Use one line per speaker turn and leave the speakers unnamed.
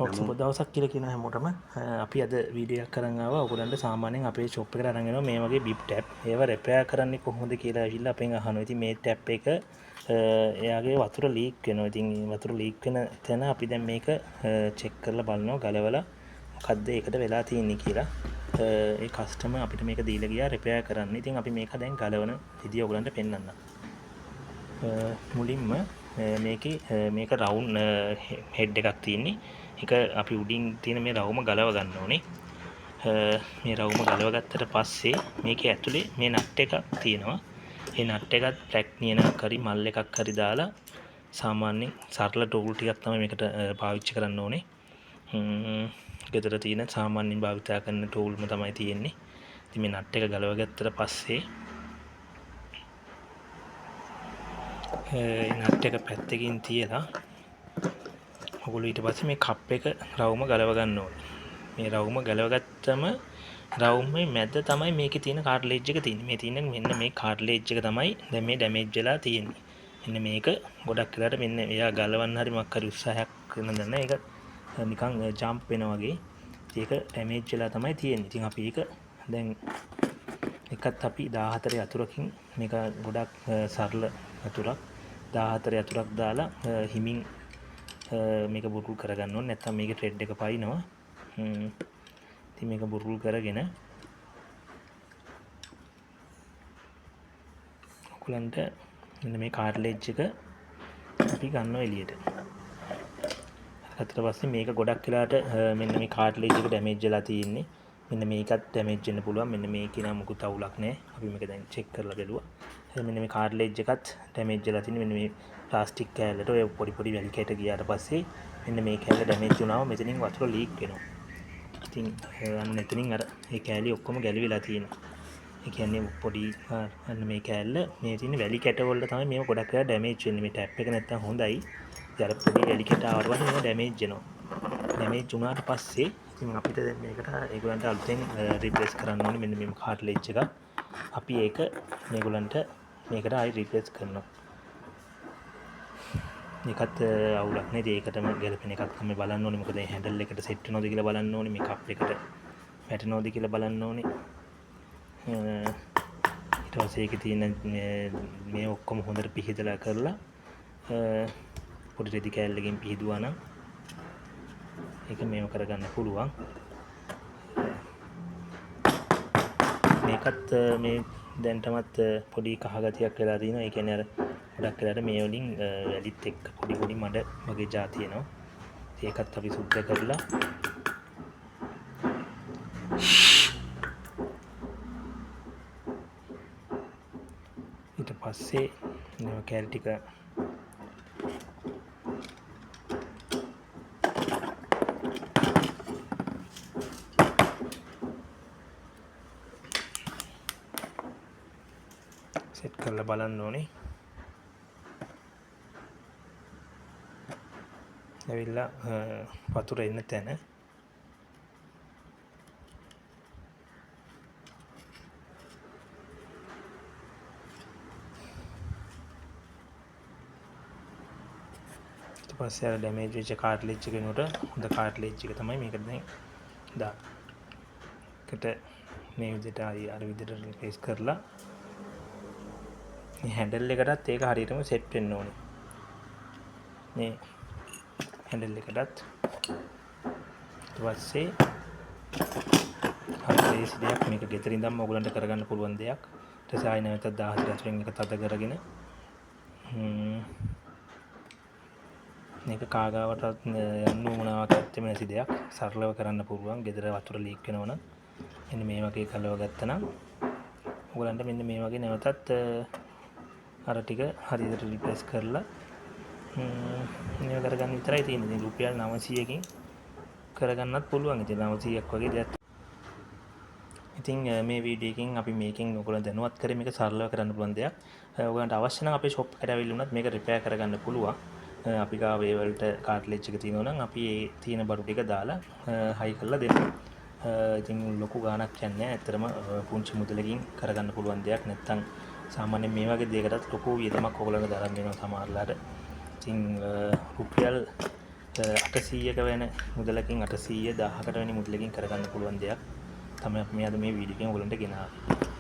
සුබ දවසක් කියලා කියන හැමෝටම අපි අද වීඩියෝ එකක් කරන් ආවා. ඔයගොල්ලන්ට සාමාන්‍යයෙන් අපේ ෂොප් එකට අරන් එනවා මේ වගේ බිප් ටැප්. ඒවා රිපෙයාර් කරන්නේ කොහොමද කියලා ඇවිල්ලා අපෙන් අහනවා. ඉතින් මේ ටැප් එක එයාගේ වතුර ලීක් වෙනවා. ඉතින් වතුර ලීක් වෙන තැන අපි දැන් මේක චෙක් කරලා බලනවා ගලවලා මොකද්ද ඒකට වෙලා තියෙන්නේ කියලා. ඒ කස්ටමර් අපිට මේක දීලා ගියා රිපෙයාර් කරන්න. ඉතින් අපි මේක දැන් ගලවන විදිය ඔයගොල්ලන්ට පෙන්වන්නම්. මුලින්ම මේක රවුන්ඩ් හෙඩ් එකක් තියෙන්නේ. ඒක අපි උඩින් තියෙන මේ රවුම ගලව ගන්න ඕනේ. මේ රවුම ගලව ගත්තට පස්සේ මේකේ ඇතුලේ මේ නට් එකක් තියෙනවා. මේ නට් එකත් ප්ලග් නියන කරි මල් එකක් හරි දාලා සාමාන්‍යයෙන් සරල ටූල් ටිකක් තමයි මේකට පාවිච්චි කරන්න ඕනේ. ගෙදර තියෙන සාමාන්‍යයෙන් භාවිත කරන ටූල්ම තමයි තියෙන්නේ. ඉතින් මේ නට් එක ගලව ගත්තට පස්සේ නට් එක පැත්තකින් තියලා ඔගොල්ලෝ ඊට පස්සේ මේ කප් එක රවුම ගලව ගන්න ඕනේ. මේ රවුම ගලව ගත්තම රවුමේ මැද තමයි මේකේ තියෙන කාට්ලේජ් එක තියෙන්නේ. මේ තියෙන මෙන්න මේ කාට්ලේජ් එක තමයි දැන් මේ ඩැමේජ් වෙලා තියෙන්නේ. මෙන්න මේක ගොඩක් වෙලාට මෙන්න එයා ගලවන්න හරි මොකක් හරි උත්සාහයක් කරන දන්න ඒක නිකන් ජම්ප් වෙනවා වගේ. ඒක ඩැමේජ් වෙලා තමයි තියෙන්නේ. ඉතින් අපි ඒක දැන් එකත් අපි 14 යතුරකින් මේක ගොඩක් සරල යතුරක් 14 යතුරක් දාලා හිමින් මේක බුරුල් කරගන්න ඕනේ. නැත්නම් මේකේ ට්‍රෙඩ් එක පයින්නවා. ඉතින් මේක බුරුල් කරගෙන ඔයගලන්ට මෙන්න මේ කාට්ලේජ් එක අපි ගන්නවා එළියට. හතර පස්සේ මේක ගොඩක් වෙලාට මෙන්න මේ කාට්ලේජ් එක ඩැමේජ් වෙලා තියෙන්නේ. මෙන්න මේකත් ඩැමේජ් වෙන්න පුළුවන්. මෙන්න මේකේ නම් මොකුත් අවුලක් නැහැ. අපි මේක දැන් චෙක් කරලා බලුවා. මෙන්න මේ කාට්ලේජ් එකත් ඩැමේජ් වෙලා තියෙන්නේ. මෙන්න මේ ප්ලාස්ටික් කෑල්ලට ඔය පොඩි පොඩි වැලි කැට ගියාට පස්සේ මෙන්න මේ කෑල්ල ඩැමේජ් වුණාම මෙතනින් වතුර ලීක් වෙනවා. ඉතින් අන්න එතනින් අර මේ කෑලි ඔක්කොම ගැලවිලා තියෙනවා. ඒ කියන්නේ පොඩි අන්න මේ කෑල්ල මේ තියෙන වැලි කැට වල තමයි මේව ගොඩක් වෙලා ඩැමේජ් වෙන්නේ. මේ ටැප් එක නැත්තම් හොඳයි. ඉතින් අර පොඩි වැලි කැට ආවට පස්සේ මේව ඩැමේජ් වෙනවා. ඩැමේජ් වුණාට පස්සේ ඉතින් අපිට දැන් මේකට ඒගොල්ලන්ට අලුතෙන් රිප්ලේස් කරන්න ඕනේ මෙන්න මේ කාට්ලේජ් එක. අපි ඒක මේගොල්ලන්ට මේකට ආයි රිප්ලේස් කරනවා. මේකත් අවුලක් නේද? ඒකටම ගැලපෙන එකක් තමයි බලන්න ඕනේ. මොකද මේ හැන්ඩල් එකට සෙට් වෙනවද කියලා බලන්න ඕනේ. මේ කප් එකට වැටෙනවද කියලා බලන්න ඕනේ. ඊට පස්සේ ඒකේ තියෙන මේ ඔක්කොම හොඳට පිහිදලා කරලා පොඩි රෙදි කෑල්ලකින් පිහිදුවා නම් ඒක මේව කරගන්න පුළුවන්. මේකත් මේ දැන්ටමත් පොඩි කහගතියක් වෙලා තියෙනවා. ඒ කියන්නේ අර ගොඩක් වෙලාට මේ වලින් වැලිත් එක්ක පොඩි පොඩි මඩ වගේ જાති එනවා. ඒකත් අපි සුද්ධ කරලා ඊට පස්සේ මේ කෑලි ටික සෙට් කරලා බලන්න ඕනේ. ඇවිල්ලා වතුර එන්න තැන ඊට පස්සේ අර ඩැමේජ් වෙච්ච කාට්ලේජ් එක වෙනුවට හොඳ කාට්ලේජ් එක තමයි මේකට දැන් දාකට මේ විදිහට අර විදිහට රිප්ලේස් කරලා මේ හැන්ඩල් එකටත් ඒක හරියටම සෙට් වෙන්න ඕනේ. මේ හැන්ඩල් එකටත් ඊට පස්සේ හරි දෙයක් මේක ගෙදර ඉඳන්ම ඔයගලන්ට කරගන්න පුළුවන් දෙයක්. ඊට පස්සේ ආයෙ නැවතත් 14 අතරින් එක තද කරගෙන මේක කාගාවටත් යන්න උවමනාවක් ඇත්තෙම නැති දෙයක්. සරලව කරන්න පුළුවන්. ගෙදර වතුර ලීක් වෙනවනම් මෙන්න මේ වගේ කලව ගත්තනම් ඔයගලන්ට මෙන්න මේ වගේ නැවතත් අර ටික හරියට රිප්ලේස් කරලා මේව කරගන්න විතරයි තියෙන්නේ. ඉතින් රුපියල් 900කින් කරගන්නත් පුළුවන්. ඉතින් 900ක් වගේ දෙයක්. ඉතින් මේ වීඩියෝ එකෙන් අපි මේකෙන් ඔයගොල්ලෝ දැනුවත් කරේ මේක සරලව කරන්න පුළුවන් දෙයක්. ඔයගොල්ලන්ට අවශ්‍ය නම් අපේ ෂොප් එකට ඇවිල්ලා උනත් මේක රිපෙයාර් කරගන්න පුළුවන්. අපි ගාව ඒ වලට කාට්ලේජ් එක තියෙනවා නම් අපි ඒ තියෙන බඩු ටික දාලා හයි කරලා දෙන්න. ඉතින් ලොකු ගාණක් යන්නේ නැහැ. ඇත්තටම පුංචි මුදලකින් කරගන්න පුළුවන් දෙයක්. නැත්තම් සාමාන්‍යයෙන් මේ වගේ දෙයකටත් ලොකු වියදමක් ඔයගොල්ලන්ට දරන්න වෙනවා සමහරලාට. ඉතින් රුපියල් 800ක වෙන මුදලකින් 800 1000කට වෙන මුදලකින් කරගන්න පුළුවන් දෙයක් තමයි අපි අද මේ වීඩියෝ එකෙන් ඔයගලන්ට ගෙනාවේ.